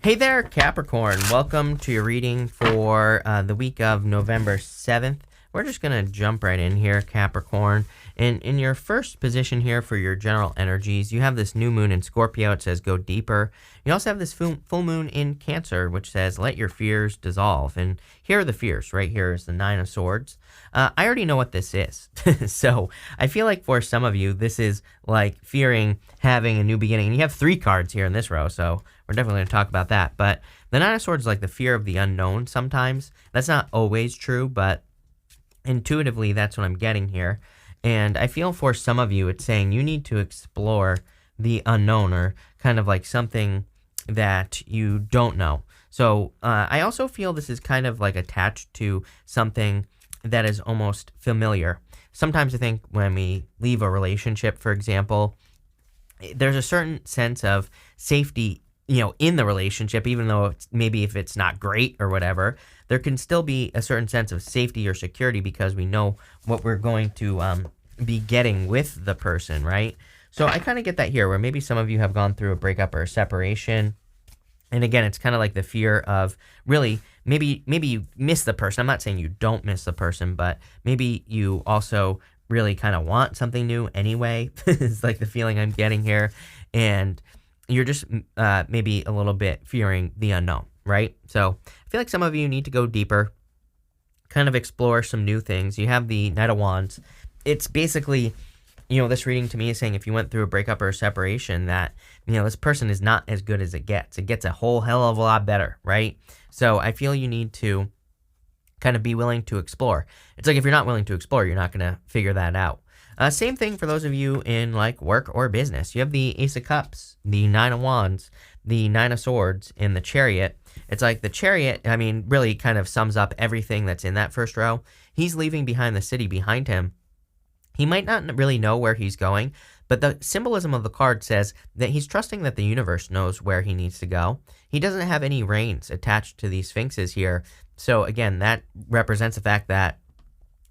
Hey there, Capricorn. Welcome to your reading for the week of November 7th. We're just going to jump right in here, Capricorn. And in your first position here for your general energies, you have this new moon in Scorpio. It says go deeper. You also have this full moon in Cancer, which says let your fears dissolve. And here are the fears. Right here is the Nine of Swords. I already know what this is. So I feel like for some of you, this is like fearing having a new beginning. And you have 3 cards here in this row, so we're definitely going to talk about that. But the Nine of Swords is like the fear of the unknown sometimes. That's not always true, but intuitively, that's what I'm getting here. And I feel for some of you, it's saying you need to explore the unknown or kind of like something that you don't know. So I also feel this is kind of like attached to something that is almost familiar. Sometimes I think when we leave a relationship, for example, there's a certain sense of safety, in the relationship, even though maybe if it's not great or whatever, there can still be a certain sense of safety or security because we know what we're going to be getting with the person, right? So I kind of get that here, where maybe some of you have gone through a breakup or a separation. And again, it's kind of like the fear of really, maybe you miss the person. I'm not saying you don't miss the person, but maybe you also really kind of want something new anyway. It's like the feeling I'm getting here. And you're just maybe a little bit fearing the unknown, right? So I feel like some of you need to go deeper, kind of explore some new things. You have the Knight of Wands. It's basically, this reading to me is saying if you went through a breakup or a separation that, this person is not as good as it gets. It gets a whole hell of a lot better, right? So I feel you need to kind of be willing to explore. It's like if you're not willing to explore, you're not going to figure that out. Same thing for those of you in like work or business. You have the Ace of Cups, the Nine of Wands, the Nine of Swords, and the Chariot. It's like the Chariot, really kind of sums up everything that's in that first row. He's leaving behind the city behind him. He might not really know where he's going, but the symbolism of the card says that he's trusting that the universe knows where he needs to go. He doesn't have any reins attached to these sphinxes here. So again, that represents the fact that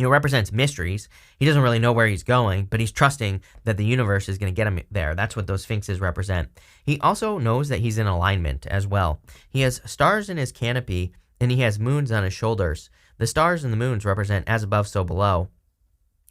represents mysteries. He doesn't really know where he's going, but he's trusting that the universe is going to get him there. That's what those sphinxes represent. He also knows that he's in alignment as well. He has stars in his canopy, and he has moons on his shoulders. The stars and the moons represent as above, so below.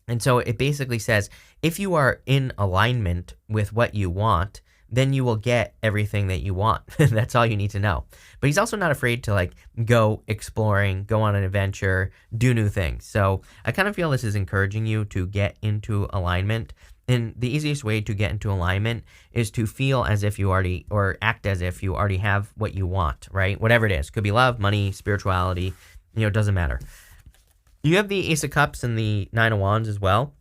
And so it basically says, if you are in alignment with what you want, then you will get everything that you want. That's all you need to know. But he's also not afraid to go exploring, go on an adventure, do new things. So I kind of feel this is encouraging you to get into alignment. And the easiest way to get into alignment is to feel as if you already, or act as if you already have what you want, right? Whatever it is. Could be love, money, spirituality, it doesn't matter. You have the Ace of Cups and the Nine of Wands as well.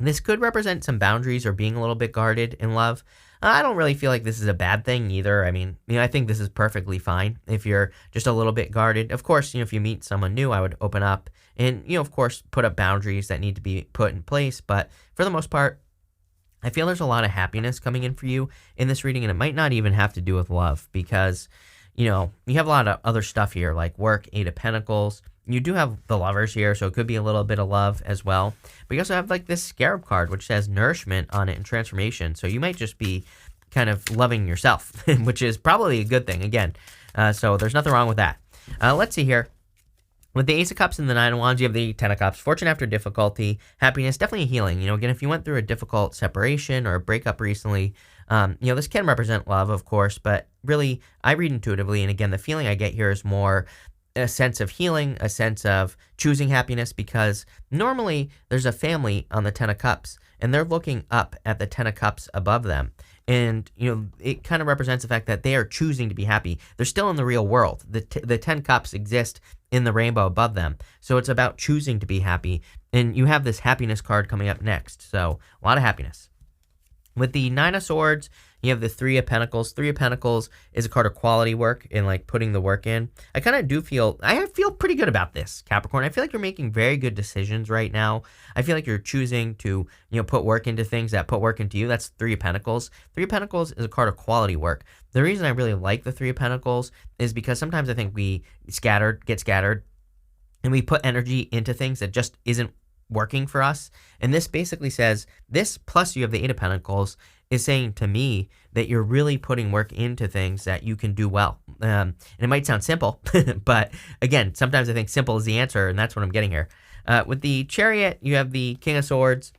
This could represent some boundaries or being a little bit guarded in love. I don't really feel like this is a bad thing either. I think this is perfectly fine if you're just a little bit guarded. Of course, if you meet someone new, I would open up and, of course, put up boundaries that need to be put in place. But for the most part, I feel there's a lot of happiness coming in for you in this reading, and it might not even have to do with love because, you have a lot of other stuff here like work, Eight of Pentacles. You do have the Lovers here, so it could be a little bit of love as well. But you also have this Scarab card, which says nourishment on it and transformation. So you might just be kind of loving yourself, which is probably a good thing, again. So there's nothing wrong with that. Let's see here. With the Ace of Cups and the Nine of Wands, you have the Ten of Cups. Fortune after difficulty, happiness, definitely healing. Again, if you went through a difficult separation or a breakup recently, this can represent love, of course. But really, I read intuitively. And again, the feeling I get here is more a sense of healing, a sense of choosing happiness, because normally there's a family on the Ten of Cups and they're looking up at the Ten of Cups above them. And, it kind of represents the fact that they are choosing to be happy. They're still in the real world. The 10 cups exist in the rainbow above them. So it's about choosing to be happy. And you have this happiness card coming up next. So a lot of happiness. With the Nine of Swords, you have the Three of Pentacles. Three of Pentacles is a card of quality work and putting the work in. I feel pretty good about this, Capricorn. I feel like you're making very good decisions right now. I feel like you're choosing to, put work into things that put work into you. That's Three of Pentacles. Three of Pentacles is a card of quality work. The reason I really like the Three of Pentacles is because sometimes I think we get scattered, and we put energy into things that just isn't working for us. And this basically says, this plus you have the Eight of Pentacles is saying to me that you're really putting work into things that you can do well. And it might sound simple, but again, sometimes I think simple is the answer, and that's what I'm getting here. With the Chariot, you have the King of Swords.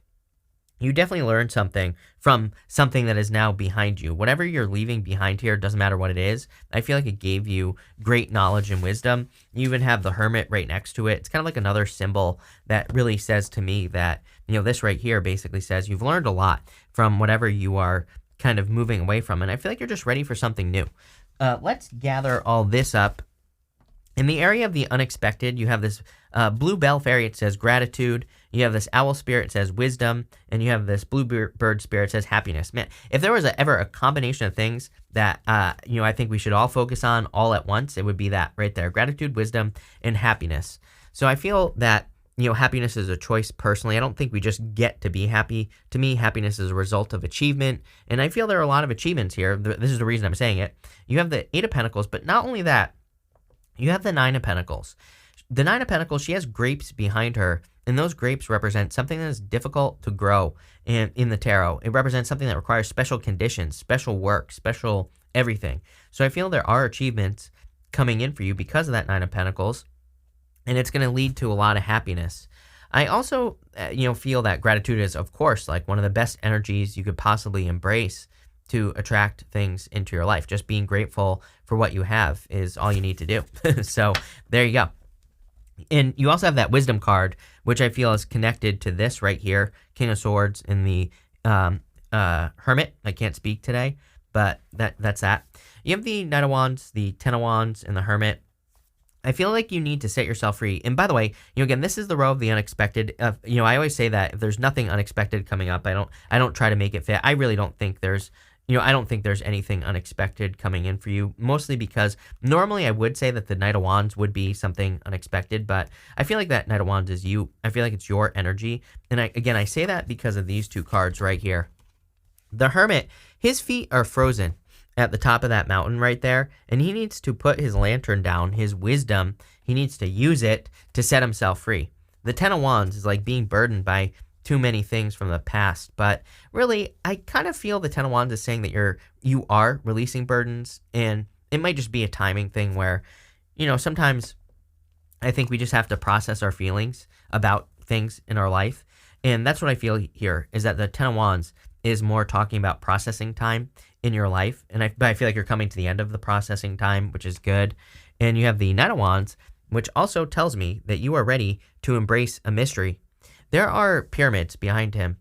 You definitely learned something from something that is now behind you. Whatever you're leaving behind here, doesn't matter what it is. I feel like it gave you great knowledge and wisdom. You even have the Hermit right next to it. It's kind of like another symbol that really says to me that, this right here basically says you've learned a lot from whatever you are kind of moving away from. And I feel like you're just ready for something new. Let's gather all this up. In the area of the unexpected, you have this blue bell fairy. It says gratitude. You have this owl spirit. It says wisdom. And you have this blue bird spirit. It says happiness. Man, if there was ever a combination of things that, I think we should all focus on all at once, it would be that right there. Gratitude, wisdom, and happiness. So I feel that, happiness is a choice personally. I don't think we just get to be happy. To me, happiness is a result of achievement. And I feel there are a lot of achievements here. This is the reason I'm saying it. You have the Eight of Pentacles, but not only that, you have the Nine of Pentacles. The Nine of Pentacles, she has grapes behind her, and those grapes represent something that is difficult to grow in the tarot. It represents something that requires special conditions, special work, special everything. So I feel there are achievements coming in for you because of that Nine of Pentacles, and it's going to lead to a lot of happiness. I also, feel that gratitude is, of course, like one of the best energies you could possibly embrace to attract things into your life. Just being grateful for what you have is all you need to do. So there you go. And you also have that wisdom card, which I feel is connected to this right here, King of Swords and the Hermit. I can't speak today, but that's that. You have the Knight of Wands, the Ten of Wands, and the Hermit. I feel like you need to set yourself free. And by the way, again, this is the row of the unexpected. I always say that if there's nothing unexpected coming up, I don't try to make it fit. I really don't think there's I don't think there's anything unexpected coming in for you, mostly because normally I would say that the Knight of Wands would be something unexpected, but I feel like that Knight of Wands is you. I feel like it's your energy. And I say that because of these two cards right here. The Hermit, his feet are frozen at the top of that mountain right there, and he needs to put his lantern down, his wisdom. He needs to use it to set himself free. The Ten of Wands is like being burdened by too many things from the past, but really I kind of feel the Ten of Wands is saying that you are releasing burdens, and it might just be a timing thing where sometimes I think we just have to process our feelings about things in our life, and that's what I feel here is that the Ten of Wands is more talking about processing time in your life, but I feel like you're coming to the end of the processing time, which is good. And you have the Knight of Wands, which also tells me that you are ready to embrace a mystery. There are pyramids behind him,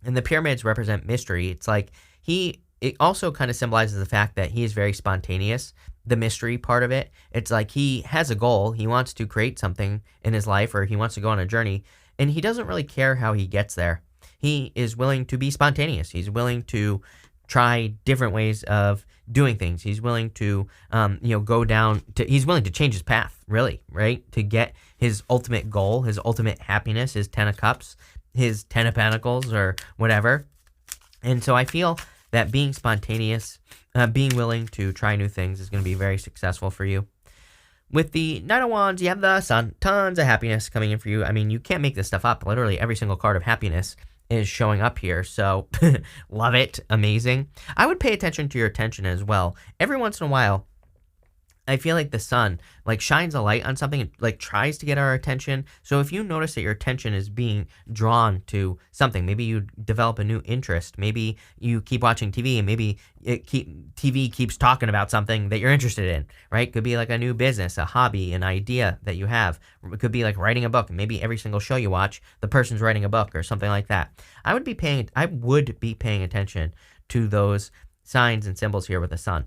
and the pyramids represent mystery. It's like it also kind of symbolizes the fact that he is very spontaneous, the mystery part of it. It's like he has a goal. He wants to create something in his life, or he wants to go on a journey, and he doesn't really care how he gets there. He is willing to be spontaneous. He's willing to try different ways of doing things. He's willing to, he's willing to change his path, really, right? To get his ultimate goal, his ultimate happiness, his 10 of Cups, his 10 of Pentacles, or whatever. And so I feel that being spontaneous, being willing to try new things is going to be very successful for you. With the Knight of Wands, you have the Sun. Tons of happiness coming in for you. I mean, you can't make this stuff up. Literally every single card of happiness is showing up here, so love it. Amazing. I would pay attention to your attention as well. Every once in a while, I feel like the sun shines a light on something and tries to get our attention. So if you notice that your attention is being drawn to something, maybe you develop a new interest, maybe you keep watching TV and maybe TV keeps talking about something that you're interested in, right? Could be like a new business, a hobby, an idea that you have. It could be like writing a book, and maybe every single show you watch, the person's writing a book or something like that. I would be paying attention to those signs and symbols here with the sun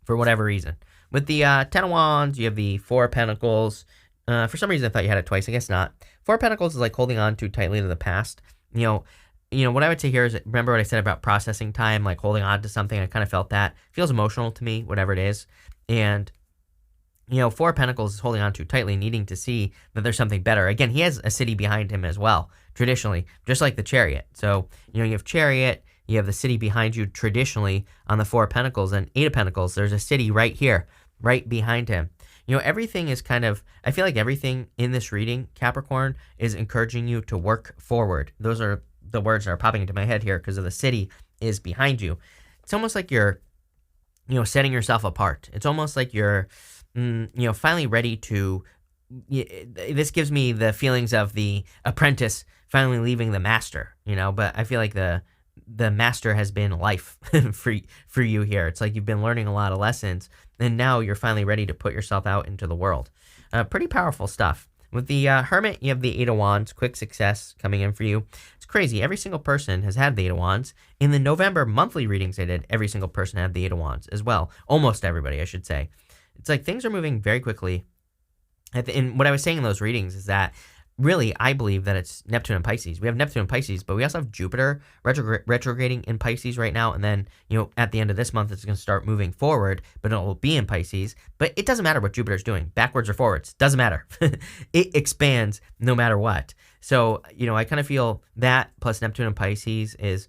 for whatever reason. With the Ten of Wands, you have the Four of Pentacles. For some reason, I thought you had it twice. I guess not. Four of Pentacles is like holding on too tightly to the past. What I would say here is, remember what I said about processing time, like holding on to something. I kind of felt that. It feels emotional to me, whatever it is. And, Four of Pentacles is holding on too tightly, needing to see that there's something better. Again, he has a city behind him as well, traditionally, just like the Chariot. So, you have Chariot, you have the city behind you traditionally on the Four of Pentacles, and Eight of Pentacles. There's a city right here, right behind him. Everything is I feel like everything in this reading, Capricorn, is encouraging you to work forward. Those are the words that are popping into my head here because of the city is behind you. It's almost like you're setting yourself apart. It's almost like you're, finally ready to. This gives me the feelings of the apprentice finally leaving the master. But I feel like the master has been life for you here. It's like you've been learning a lot of lessons, and now you're finally ready to put yourself out into the world. Pretty powerful stuff. With the Hermit, you have the Eight of Wands, quick success coming in for you. It's crazy. Every single person has had the Eight of Wands. In the November monthly readings I did, every single person had the Eight of Wands as well. Almost everybody, I should say. It's like things are moving very quickly. And what I was saying in those readings is that really, I believe that it's Neptune and Pisces. We have Neptune and Pisces, but we also have Jupiter retrograding in Pisces right now. And then, at the end of this month, it's going to start moving forward, but it will be in Pisces. But it doesn't matter what Jupiter's doing, backwards or forwards. Doesn't matter. It expands no matter what. So, I kind of feel that plus Neptune and Pisces is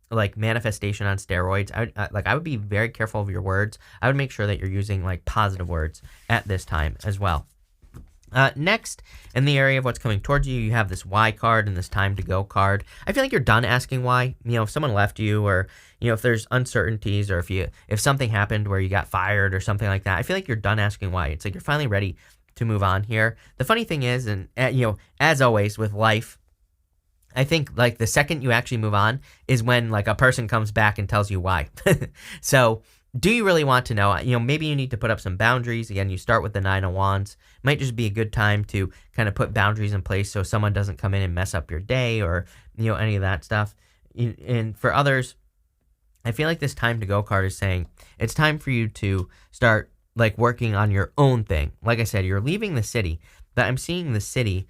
like manifestation on steroids. I would be very careful of your words. I would make sure that you're using like positive words at this time as well. Next, in the area of what's coming towards you, you have this why card and this time to go card. I feel like you're done asking why. If someone left you, or if there's uncertainties, or if something happened where you got fired or something like that, I feel like you're done asking why. It's like you're finally ready to move on here. The funny thing is, and as always with life, I think like the second you actually move on is when like a person comes back and tells you why. So, do you really want to know? Maybe you need to put up some boundaries. Again, you start with the Nine of Wands. Might just be a good time to kind of put boundaries in place so someone doesn't come in and mess up your day or, any of that stuff. And for others, I feel like this time to go card is saying it's time for you to start like working on your own thing. Like I said, you're leaving the city, but I'm seeing the city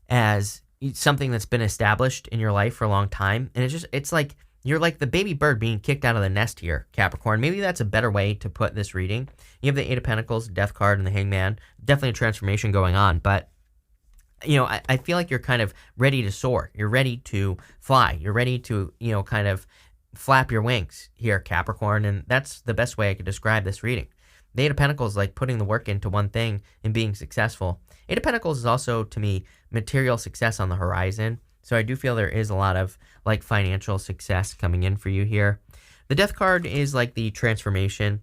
as something that's been established in your life for a long time. And it's like, you're like the baby bird being kicked out of the nest here, Capricorn. Maybe that's a better way to put this reading. You have the Eight of Pentacles, Death card, and the Hangman. Definitely a transformation going on. But, I feel like you're kind of ready to soar. You're ready to fly. You're ready to, kind of flap your wings here, Capricorn. And that's the best way I could describe this reading. The Eight of Pentacles is like putting the work into one thing and being successful. Eight of Pentacles is also, to me, material success on the horizon. So I do feel there is a lot of like financial success coming in for you here. The Death card is like the transformation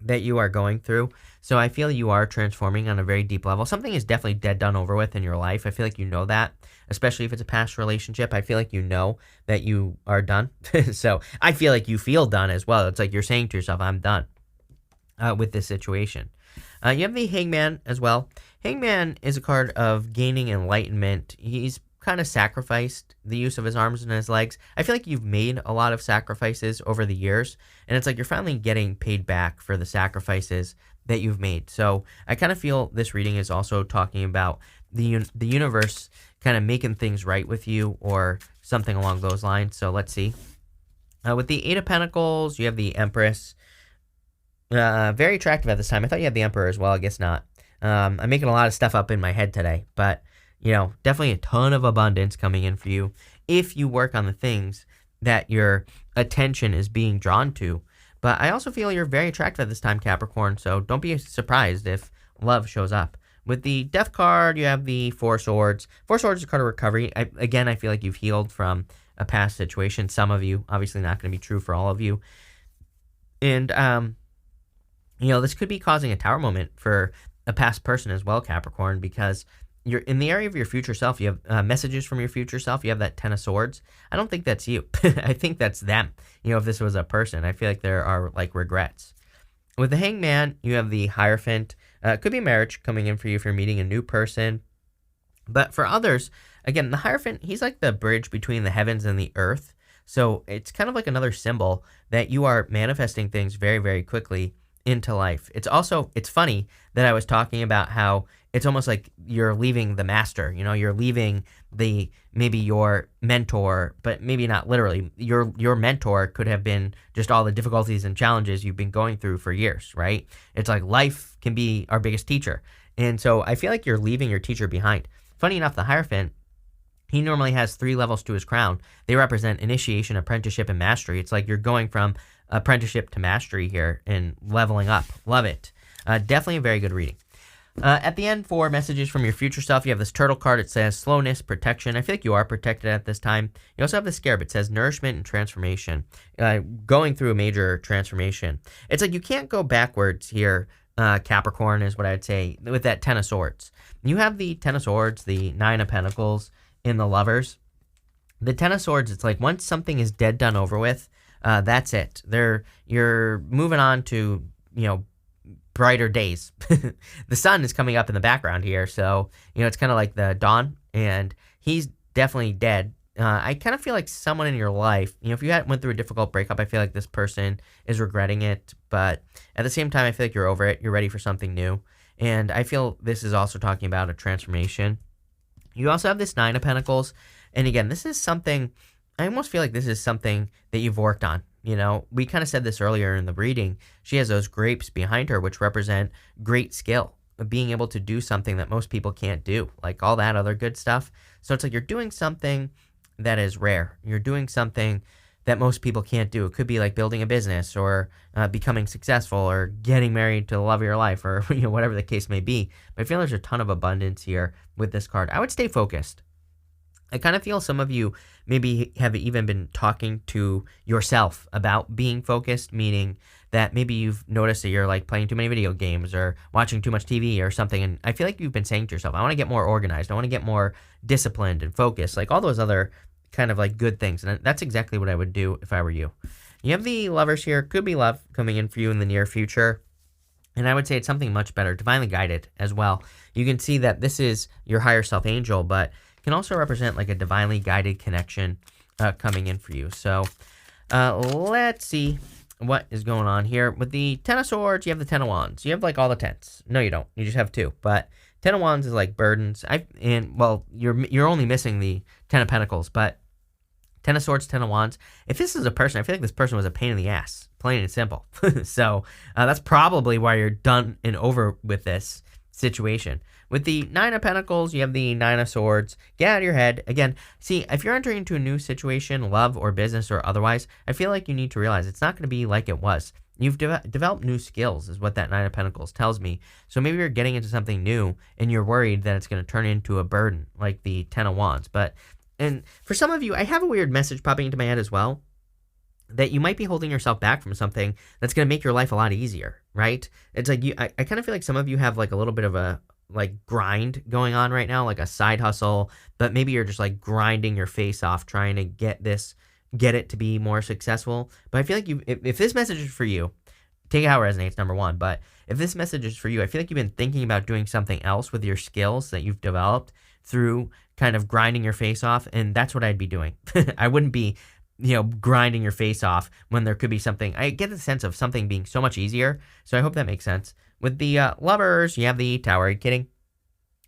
that you are going through. So I feel you are transforming on a very deep level. Something is definitely dead done over with in your life. I feel like you know that, especially if it's a past relationship. I feel like you know that you are done. So I feel like you feel done as well. It's like you're saying to yourself, I'm done with this situation. You have the Hangman as well. Hangman is a card of gaining enlightenment. He's kind of sacrificed the use of his arms and his legs. I feel like you've made a lot of sacrifices over the years, and it's like you're finally getting paid back for the sacrifices that you've made. So I kind of feel this reading is also talking about the universe kind of making things right with you or something along those lines. So let's see. With the Eight of Pentacles, you have the Empress. Very attractive at this time. I thought you had the Emperor as well. I guess not. I'm making a lot of stuff up in my head today, but definitely a ton of abundance coming in for you if you work on the things that your attention is being drawn to. But I also feel you're very attractive at this time, Capricorn, so don't be surprised if love shows up. With the Death card, you have the Four Swords. Four Swords is a card of recovery. I feel like you've healed from a past situation. Some of you, obviously not going to be true for all of you. And, this could be causing a tower moment for a past person as well, Capricorn, because you're in the area of your future self. You have messages from your future self. You have that Ten of Swords. I don't think that's you. I think that's them. If this was a person, I feel like there are like regrets. With the Hangman, you have the Hierophant. It could be marriage coming in for you if you're meeting a new person. But for others, again, the Hierophant, he's like the bridge between the heavens and the earth. So it's kind of like another symbol that you are manifesting things very, very quickly into life. It's funny that I was talking about how it's almost like you're leaving the master, you're leaving maybe your mentor, but maybe not literally. Your mentor could have been just all the difficulties and challenges you've been going through for years, right? It's like life can be our biggest teacher. And so I feel like you're leaving your teacher behind. Funny enough, the Hierophant, he normally has 3 levels to his crown. They represent initiation, apprenticeship, and mastery. It's like you're going from apprenticeship to mastery here and leveling up. Love it. Definitely a very good reading. At the end, for messages from your future self, you have this turtle card. It says slowness, protection. I feel like you are protected at this time. You also have the scarab. It says nourishment and transformation. Going through a major transformation. It's like you can't go backwards here, Capricorn, is what I'd say, with that Ten of Swords. You have the Ten of Swords, the Nine of Pentacles in the Lovers. The Ten of Swords, it's like once something is dead, done, over with, that's it. You're moving on to, brighter days. The sun is coming up in the background here, so it's kind of like the dawn, and he's definitely dead. I kind of feel like someone in your life, if you went through a difficult breakup, I feel like this person is regretting it, but at the same time, I feel like you're over it. You're ready for something new, and I feel this is also talking about a transformation. You also have this Nine of Pentacles, and again, this is something, I almost feel like this is something that you've worked on. We kind of said this earlier in the reading. She has those grapes behind her, which represent great skill, being able to do something that most people can't do, like all that other good stuff. So it's like you're doing something that is rare. You're doing something that most people can't do. It could be like building a business or becoming successful or getting married to the love of your life or whatever the case may be. But I feel there's a ton of abundance here with this card. I would stay focused. I kind of feel some of you maybe have even been talking to yourself about being focused, meaning that maybe you've noticed that you're like playing too many video games or watching too much TV or something. And I feel like you've been saying to yourself, I want to get more organized. I want to get more disciplined and focused, like all those other kind of like good things. And that's exactly what I would do if I were you. You have the Lovers here. Could be love coming in for you in the near future. And I would say it's something much better, divinely guided as well. You can see that this is your higher self angel, but can also represent like a divinely guided connection coming in for you. So let's see what is going on here. With the Ten of Swords, you have the Ten of Wands. You have like all the tens. No, you don't. You just have two. But Ten of Wands is like burdens. You're only missing the Ten of Pentacles, but Ten of Swords, Ten of Wands. If this is a person, I feel like this person was a pain in the ass, plain and simple. So that's probably why you're done and over with this situation. With the Nine of Pentacles, you have the Nine of Swords. Get out of your head. Again, see, if you're entering into a new situation, love or business or otherwise, I feel like you need to realize it's not going to be like it was. You've developed new skills is what that Nine of Pentacles tells me. So maybe you're getting into something new and you're worried that it's going to turn into a burden like the Ten of Wands. And for some of you, I have a weird message popping into my head as well, that you might be holding yourself back from something that's going to make your life a lot easier, right? It's like I kind of feel like some of you have like a little bit of a like grind going on right now, like a side hustle, but maybe you're just like grinding your face off trying to get it to be more successful. But I feel like if this message is for you, take it how it resonates, number one. But if this message is for you, I feel like you've been thinking about doing something else with your skills that you've developed through kind of grinding your face off. And that's what I'd be doing. I wouldn't be, grinding your face off when there could be something. I get the sense of something being so much easier. So I hope that makes sense. With the Lovers, you have the Tower. Are you kidding?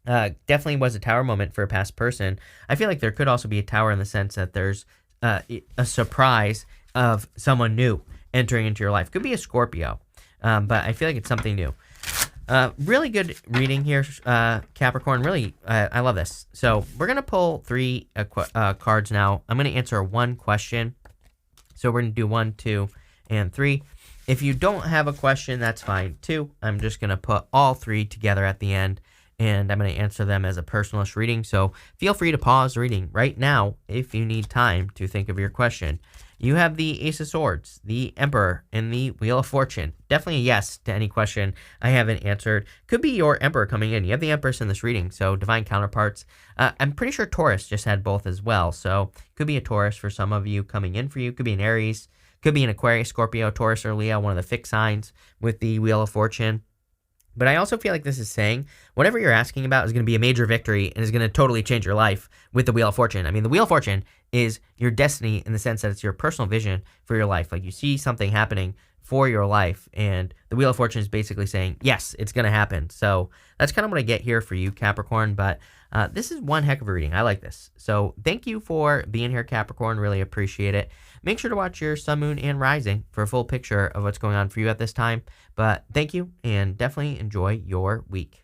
Definitely was a Tower moment for a past person. I feel like there could also be a Tower in the sense that there's a surprise of someone new entering into your life. Could be a Scorpio, but I feel like it's something new. Really good reading here, Capricorn. Really, I love this. So we're going to pull three cards now. I'm going to answer one question. So we're going to do 1, 2, and 3. If you don't have a question, that's fine too. I'm just going to put all three together at the end, and I'm going to answer them as a personalish reading. So feel free to pause the reading right now if you need time to think of your question. You have the Ace of Swords, the Emperor, and the Wheel of Fortune. Definitely a yes to any question I haven't answered. Could be your Emperor coming in. You have the Empress in this reading, so divine counterparts. I'm pretty sure Taurus just had both as well, so could be a Taurus for some of you coming in for you. Could be an Aries. Could be an Aquarius, Scorpio, Taurus, or Leo, one of the fixed signs with the Wheel of Fortune. But I also feel like this is saying whatever you're asking about is going to be a major victory and is going to totally change your life with the Wheel of Fortune. I mean, the Wheel of Fortune is your destiny in the sense that it's your personal vision for your life. Like you see something happening for your life, and the Wheel of Fortune is basically saying, yes, it's going to happen. So that's kind of what I get here for you, Capricorn. But this is one heck of a reading. I like this. So thank you for being here, Capricorn. Really appreciate it. Make sure to watch your sun, moon, and rising for a full picture of what's going on for you at this time. But thank you, and definitely enjoy your week.